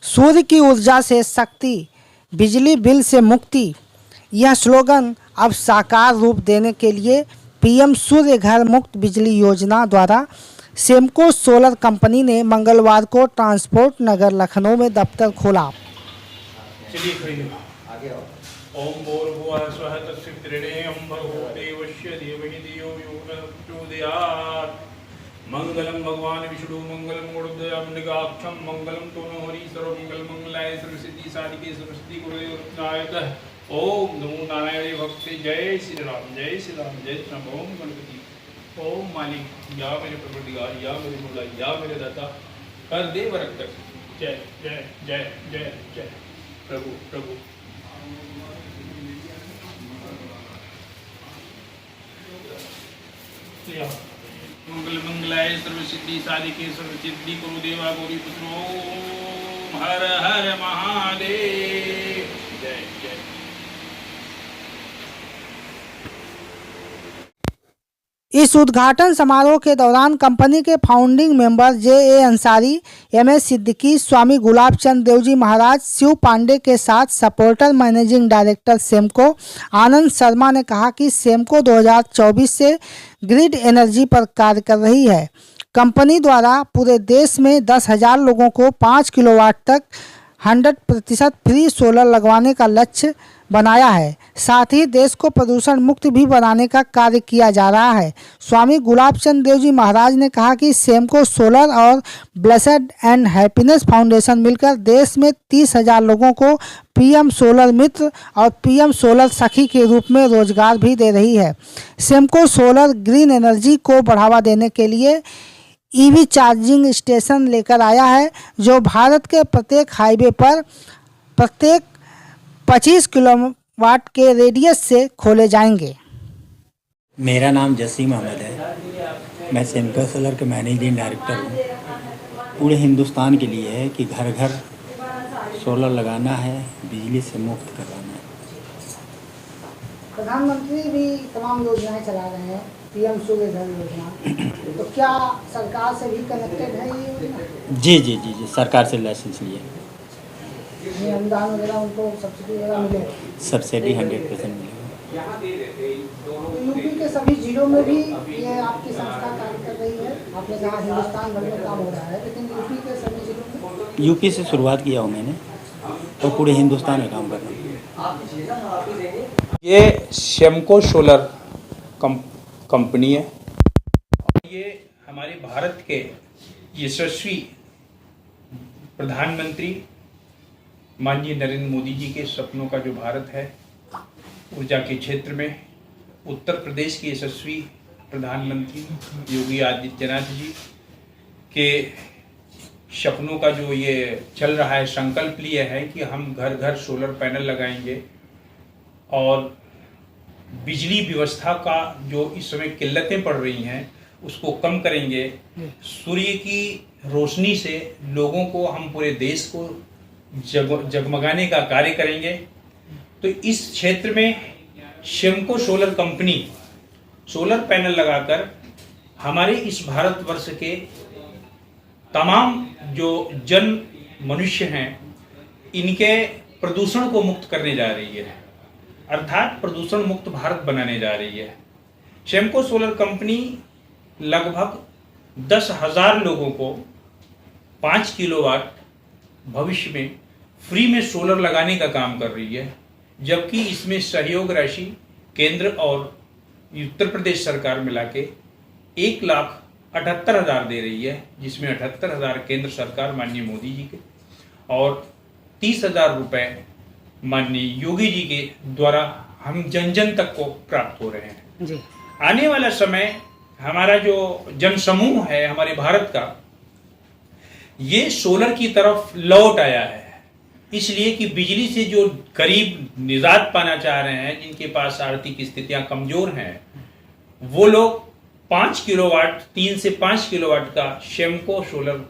सूर्य की ऊर्जा से शक्ति, बिजली बिल से मुक्ति। यह स्लोगन अब साकार रूप देने के लिए पीएम सूर्य घर मुक्त बिजली योजना द्वारा सेमको सोलर कंपनी ने मंगलवार को ट्रांसपोर्ट नगर लखनऊ में दफ्तर खोला। चलिए खड़े हो। ओम भूर्भुवः स्वः तत्सवितुर्वरेण्यं भर्गो देवस्य धीमहि धियो यो नः प्रचोदयात्। मंगलम भगवान विष्णु मंगलम गुरुदेवमनिगाक्षम मंगलम तोनो हरि सर्वमंगल मंगलाय सर्वसिद्धि साधिके सरस्वती गुरुदेव रत्नायतः। ओम नमो नारायण भक्ते जय श्री राम जय श्री राम जय श्री राम। ओम गणपति ओम मालिक या मेरे परवरदिगार या मेरे मौला या मेरे दाता कर दे बरकत। जय जय जय जय जय प्रभु प्रभु। मंगल मंगलाय सर्वसिद्धि साधिके सर्वसिद्धि गुरुदेवा गौरी पुत्रो हर हर महादेव। जय जय। इस उद्घाटन समारोह के दौरान कंपनी के founding member J A. Ansari, M S. Siddiqui, Swami Gulab Chand Devji Maharaj, Shiv Pandey के साथ supporter managing director Semco Anand Sharma ने कहा कि सेमको 2024 से ग्रिड एनर्जी पर कार्य कर रही है। कंपनी द्वारा पूरे देश में 10,000 लोगों को 5 किलोवाट तक 100% फ्री सोलर लगवाने का लक्ष्य बनाया है। साथ ही देश को प्रदूषण मुक्त भी बनाने का कार्य किया जा रहा है। स्वामी गुलाब चंद देवजी महाराज ने कहा कि सेमको सोलर और ब्लेसड एंड हैप्पीनेस फाउंडेशन मिलकर देश में 30,000 लोगों को पीएम सोलर मित्र और पीएम सोलर सखी के रूप में रोजगार भी दे रही है। सेमको सोलर ग्रीन एनर्जी को बढ़ावा देने के लिए ईवी चार्जिंग स्टेशन लेकर आया है, जो भारत के प्रत्येक हाईवे पर प्रत्येक 25 किलोवाट के रेडियस से खोले जाएंगे। मेरा नाम जसीम अहमद है। मैं सेमको सोलर के मैनेजिंग डायरेक्टर हूँ। पूरे हिंदुस्तान के लिए है कि घर घर सोलर लगाना है, बिजली से मुक्त करवाना है। प्रधानमंत्री भी तमाम योजनाएं चला रहे हैं, पीएम सूर्य घर योजना, तो क्या सरकार से भी कनेक्टेड है ये योजना? जी जी जी जी, सरकार से लाइसेंस लिए। अनुदान वगैरह उनको सब्सिडी वगैरह मिले? सब्सिडी 100% मिलेगा। तो यूपी के सभी जिलों में भी ये आपकी संस्था कार्य कर रही है? आपने कहा हिंदुस्तान भर में काम हो रहा है, लेकिन यूपी के सभी जिलों में? यूपी से शुरुआत किया हूँ मैंने, तो पूरे हिंदुस्तान में काम कर रहा हूँ। ये सेमको सोलर कंपनी है। ये हमारे भारत के यशस्वी प्रधानमंत्री माननीय नरेंद्र मोदी जी के सपनों का जो भारत है, ऊर्जा के क्षेत्र में उत्तर प्रदेश के यशस्वी प्रधानमंत्री योगी आदित्यनाथ जी के सपनों का जो ये चल रहा है, संकल्प लिए है कि हम घर घर सोलर पैनल लगाएंगे और बिजली व्यवस्था का जो इस समय किल्लतें पड़ रही हैं उसको कम करेंगे। सूर्य की रोशनी से लोगों को, हम पूरे देश को जगमगाने का कार्य करेंगे। तो इस क्षेत्र में सेमको सोलर कंपनी सोलर पैनल लगाकर हमारे इस भारतवर्ष के तमाम जो जन मनुष्य हैं, इनके प्रदूषण को मुक्त करने जा रही है, अर्थात प्रदूषण मुक्त भारत बनाने जा रही है। सेमको सोलर कंपनी लगभग 10,000 लोगों को 5 किलोवाट भविष्य में फ्री में सोलर लगाने का काम कर रही है, जबकि इसमें सहयोग राशि केंद्र और उत्तर प्रदेश सरकार मिला के 1,78,000 दे रही है, जिसमें 78,000 केंद्र सरकार माननीय मोदी जी के और 30,000 रुपये माननीय योगी जी के द्वारा हम जन जन तक को प्राप्त हो रहे हैं जी। आने वाला समय हमारा जो जन समूह है हमारे भारत का, ये सोलर की तरफ लौट आया है, इसलिए कि बिजली से जो गरीब निजात पाना चाह रहे हैं, जिनके पास आर्थिक स्थितियां कमजोर हैं, वो लोग 5 किलोवाट 3 से 5 किलोवाट का सेमको सोलर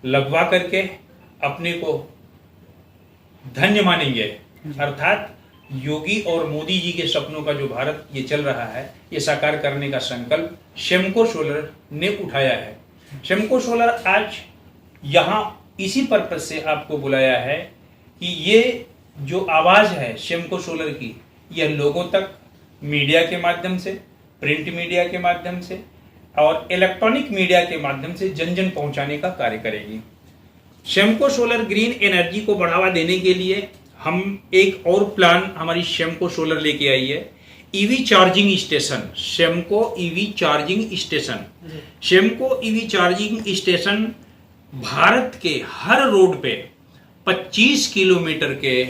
लगवा करके अपने को धन्य मानेंगे। अर्थात योगी और मोदी जी के सपनों का जो भारत ये चल रहा है, ये साकार करने का संकल्प सेमको सोलर ने उठाया है। सेमको सोलर आज यहाँ इसी पर्पज से आपको बुलाया है कि ये जो आवाज़ है शेमको सोलर की, यह लोगों तक मीडिया के माध्यम से, प्रिंट मीडिया के माध्यम से और इलेक्ट्रॉनिक मीडिया के माध्यम से जन जन पहुंचाने का कार्य करेगी। शेमको सोलर ग्रीन एनर्जी को बढ़ावा देने के लिए हम एक और प्लान हमारी शेमको सोलर लेके आई है, EV charging station. Semco EV charging station, Semco EV charging station Bharat के हर रोड पे 25 किलोमीटर के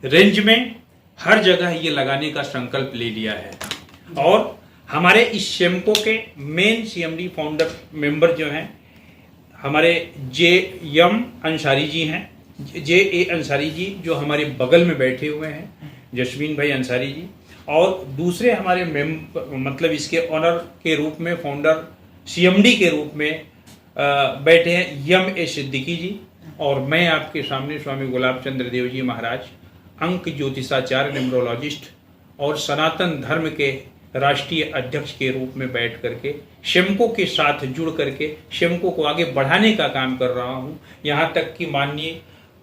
रेंज में हर जगह ये लगाने का संकल्प ले लिया है। और हमारे इस शेमको के मेन सीएमडी फाउंडर मेंबर जो हैं हमारे जे.एम. अंसारी जी हैं, जे.ए. अंसारी जी जो हमारे बगल में बैठे हुए हैं, जस्मीन भाई अंसारी जी, और दूसरे हमारे मतलब इसके ऑनर के रूप में, फाउंडर सीएमडी के रूप में बैठे हैं एम.ए. सिद्दीकी जी, और मैं आपके सामने स्वामी गुलाब चंद्र देव जी महाराज, अंक ज्योतिषाचार्य, न्यूमरोलॉजिस्ट और सनातन धर्म के राष्ट्रीय अध्यक्ष के रूप में बैठ करके शेमको के साथ जुड़ करके शेमको को आगे बढ़ाने का काम कर रहा हूं। यहां तक कि माननीय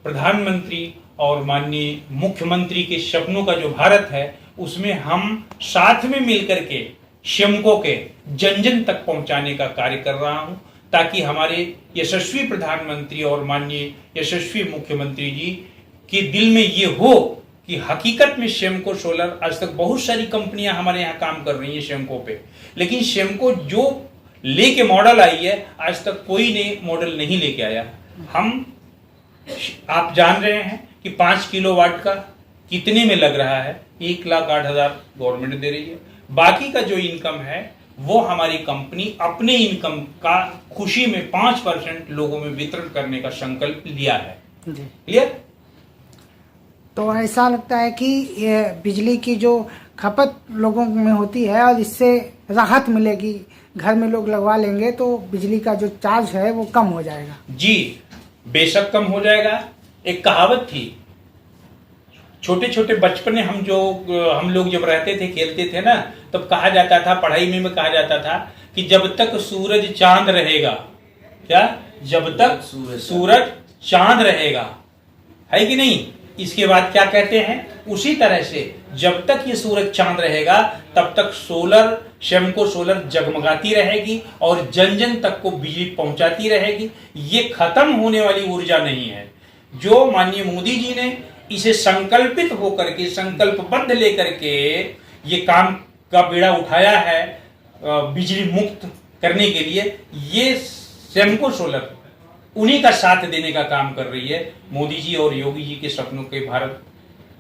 प्रधानमंत्री और माननीय मुख्यमंत्री के सपनों का जो भारत है उसमें हम साथ में मिलकर के शेमको के जन जन तक पहुंचाने का कार्य कर रहा हूं, ताकि हमारे यशस्वी प्रधानमंत्री और माननीय यशस्वी मुख्यमंत्री जी के दिल में ये हो कि हकीकत में शेमको सोलर, आज तक बहुत सारी कंपनियां हमारे यहाँ काम कर रही हैं शेमको पे, लेकिन शेमको जो लेके मॉडल आई है आज तक कोई ने मॉडल नहीं लेके आया। हम, आप जान रहे हैं कि 5 किलोवाट का कितने में लग रहा है, 1,08,000 गवर्नमेंट दे रही है। बाकी का जो इनकम है वो हमारी कंपनी अपने इनकम का खुशी में 5% लोगों में वितरण करने का संकल्प लिया है। क्लियर? तो ऐसा लगता है कि ये बिजली की जो खपत लोगों में होती है और इससे राहत मिलेगी, घर में लोग लगवा लेंगे तो बिजली का जो चार्ज है वो कम हो जाएगा। जी बेशक कम हो जाएगा। एक कहावत थी, छोटे छोटे बचपन में हम लोग जब रहते थे, खेलते थे ना, तब कहा जाता था, पढ़ाई में कहा जाता था कि जब तक सूरज चांद रहेगा, क्या, जब तक सूरज चांद रहेगा, है कि नहीं? इसके बाद क्या कहते हैं, उसी तरह से जब तक ये सूरज चांद रहेगा तब तक सोलर, शेमको सोलर जगमगाती रहेगी और जन जन तक को बिजली पहुंचाती रहेगी। ये खत्म होने वाली ऊर्जा नहीं है। जो माननीय मोदी जी ने इसे संकल्पित होकर के, संकल्पबद्ध लेकर के ये काम का बीड़ा उठाया है बिजली मुक्त करने के लिए, ये शेमको सोलर उन्हीं का साथ देने का काम कर रही है। मोदी जी और योगी जी के सपनों के भारत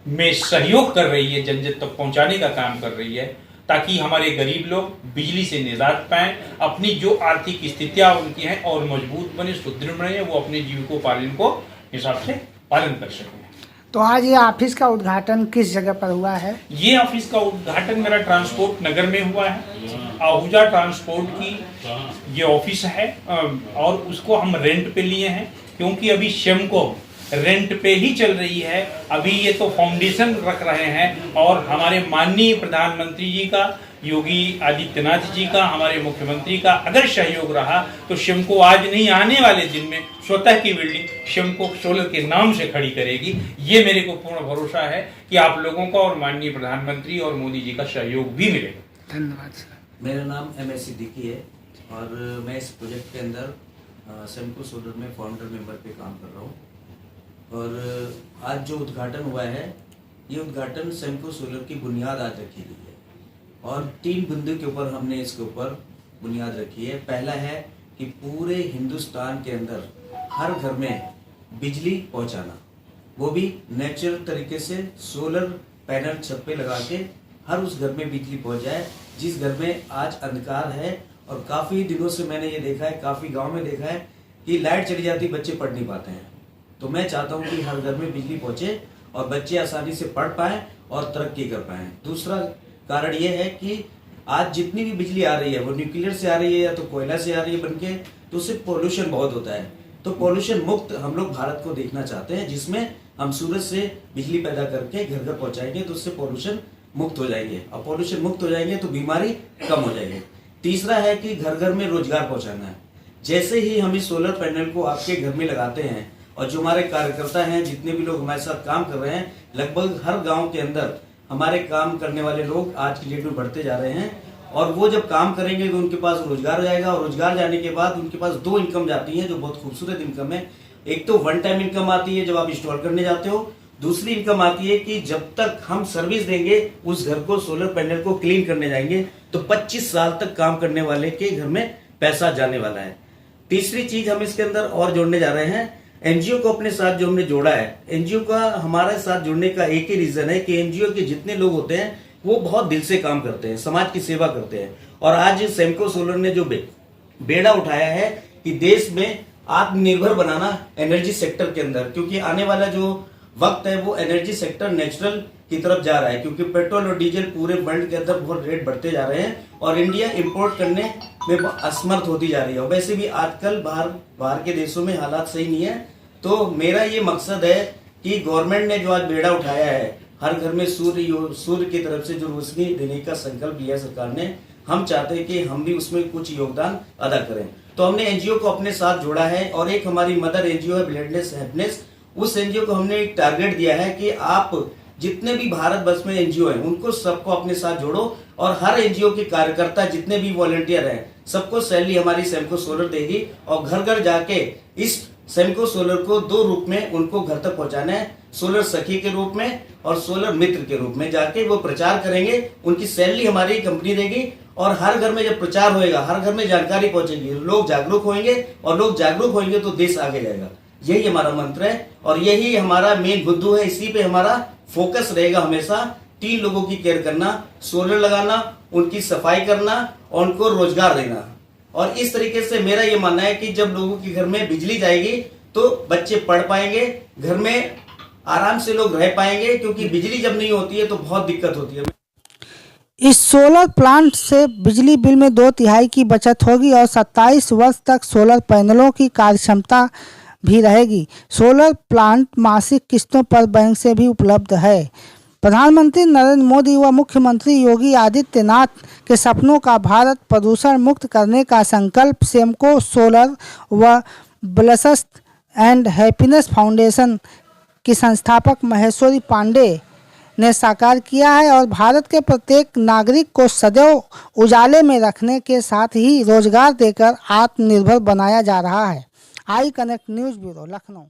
में सहयोग कर रही है, जन जन तक पहुंचाने का काम कर रही है, ताकि हमारे गरीब लोग बिजली से निजात पाएं, अपनी जो आर्थिक स्थितियां उनकी हैं और मजबूत बने, सुदृढ़ बने, वो अपने जीविकोपार्जन को हिसाब से पालन कर सकें। तो आज ये ऑफिस का उद्घाटन किस जगह पर हुआ है? ये ऑफिस का उद्घाटन मेरा ट्रांसपोर्ट नगर में हुआ है। आहूजा ट्रांसपोर्ट की ये ऑफिस है और उसको हम रेंट पे लिए हैं, क्योंकि अभी शेमको रेंट पे ही चल रही है। अभी ये तो फाउंडेशन रख रहे हैं और हमारे माननीय प्रधानमंत्री जी का, योगी आदित्यनाथ जी का, हमारे मुख्यमंत्री का अगर सहयोग रहा तो शेमको आज नहीं, आने वाले दिन में स्वतः की बिल्डिंग शेमको सोलर के नाम से खड़ी करेगी। ये मेरे को पूर्ण भरोसा है कि आप लोगों का और माननीय प्रधानमंत्री और मोदी जी का सहयोग भी मिलेगा। धन्यवाद सर। मेरा नाम एम.ए. सिद्दीकी है और मैं इस प्रोजेक्ट के अंदर शेमको सोलर में फाउंडर मेंबर पे काम कर रहा हूँ। और आज जो उद्घाटन हुआ है, ये उद्घाटन शेमको सोलर की बुनियाद आज रखी गई है और 3 बिंदु के ऊपर हमने इसके ऊपर बुनियाद रखी है। पहला है कि पूरे हिंदुस्तान के अंदर हर घर में बिजली पहुंचाना, वो भी नेचुरल तरीके से सोलर पैनल छत पे लगा के हर उस घर में बिजली पहुंच जाए जिस घर में आज अंधकार है। और काफ़ी दिनों से मैंने ये देखा है, काफ़ी गांव में देखा है कि लाइट चली जाती, बच्चे पढ़ नहीं पाते हैं। तो मैं चाहता हूँ कि हर घर में बिजली पहुंचे और बच्चे आसानी से पढ़ पाएँ और तरक्की कर पाएँ। दूसरा कारण ये है कि आज जितनी भी बिजली आ रही है वो न्यूक्लियर से आ रही है या तो कोयला से आ रही है बनके, तो उससे पोल्यूशन बहुत होता है। तो पोल्यूशन मुक्त हम लोग भारत को देखना चाहते हैं, जिसमें हम सूरज से बिजली पैदा करके घर घर पहुंचाएंगे तो उससे पोल्यूशन मुक्त हो जाएंगे और पोल्यूशन मुक्त हो जाएंगे तो बीमारी कम हो जाएगी। तीसरा है कि घर घर में रोजगार पहुंचाना है। जैसे ही हम इस सोलर पैनल को आपके घर में लगाते हैं और जो हमारे कार्यकर्ता हैं, जितने भी लोग हमारे साथ काम कर रहे हैं, लगभग हर गांव के अंदर हमारे काम करने वाले लोग आज की डेट में बढ़ते जा रहे हैं। और वो जब काम करेंगे तो उनके पास रोजगार हो जाएगा, और रोजगार जाने के बाद उनके पास 2 इनकम जाती है जो बहुत खूबसूरत इनकम है। एक तो वन टाइम इनकम आती है जब आप इंस्टॉल करने जाते हो, दूसरी इनकम आती है कि जब तक हम सर्विस देंगे उस घर को, सोलर पैनल को क्लीन करने जाएंगे तो 25 साल तक काम करने वाले के घर में पैसा जाने वाला है। तीसरी चीज हम इसके अंदर और जोड़ने जा रहे हैं, एनजीओ को अपने साथ जो हमने जोड़ा है। एनजीओ का हमारे साथ जुड़ने का एक ही रीजन है कि एनजीओ के जितने लोग होते हैं वो बहुत दिल से काम करते हैं, समाज की सेवा करते हैं। और आज सेमको सोलर ने जो बेड़ा उठाया है कि देश में आत्मनिर्भर बनाना एनर्जी सेक्टर के अंदर, क्योंकि आने वाला जो वक्त है वो एनर्जी सेक्टर नेचुरल की तरफ जा रहा है, क्योंकि पेट्रोल और डीजल पूरे वर्ल्ड के अंदर बहुत रेट बढ़ते जा रहे हैं और इंडिया इंपोर्ट करने में असमर्थ होती जा रही है। और वैसे भी आजकल बाहर के देशों में हालात सही नहीं है। तो मेरा ये मकसद है कि गवर्नमेंट ने जो आज बेड़ा उठाया है, हर घर में सूर्य की तरफ से जो रोशनी देने का संकल्प लिया सरकार ने, हम चाहते हैं कि हम भी उसमें कुछ योगदान अदा करें। तो हमने एनजीओ को अपने साथ जोड़ा है और एक हमारी मदर एनजीओ है ब्लेडलेस हैप्पीनेस, उस एनजीओ को हमने एक टारगेट दिया है कि आप जितने भी भारत वर्ष में एनजीओ हैं उनको सबको अपने साथ जोड़ो, और हर एनजीओ के कार्यकर्ता जितने भी वॉलंटियर हैं सबको सैलरी हमारी सेमको सोलर देगी और घर घर जाके इस सेमको सोलर को 2 रूप में उनको घर तक पहुंचाना है, सोलर सखी के रूप में और सोलर मित्र के रूप में जाके वो प्रचार करेंगे। उनकी सैलरी हमारी कंपनी देगी और हर घर में जब प्रचार होएगा, हर घर में जानकारी पहुंचेगी, लोग जागरूक होंगे और लोग जागरूक होंगे तो देश आगे जाएगा। यही हमारा मंत्र है और यही हमारा मेन बुद्धू है। इसी पे हमारा फोकस रहेगा हमेशा। 3 लोगों की केयर करना, सोलर लगाना, उनकी सफाई करना और उनको रोजगार देना। और इस तरीके से मेरा ये मानना है कि जब लोगों के घर में बिजली जाएगी तो बच्चे पढ़ पाएंगे, घर में आराम से लोग रह पाएंगे, क्योंकि बिजली जब नहीं होती है तो बहुत दिक्कत होती है। इस सोलर प्लांट से बिजली बिल में 2/3 की बचत होगी और 27 वर्ष तक सोलर पैनलों की कार्यक्षमता भी रहेगी। सोलर प्लांट मासिक किस्तों पर बैंक से भी उपलब्ध है। प्रधानमंत्री नरेंद्र मोदी व मुख्यमंत्री योगी आदित्यनाथ के सपनों का भारत प्रदूषण मुक्त करने का संकल्प सेमको सोलर व ब्लेस्ड एंड हैप्पीनेस फाउंडेशन की संस्थापक महेश्वरी पांडे ने साकार किया है और भारत के प्रत्येक नागरिक को सदैव उजाले में रखने के साथ ही रोजगार देकर आत्मनिर्भर बनाया जा रहा है। I connect news bureau, Lucknow.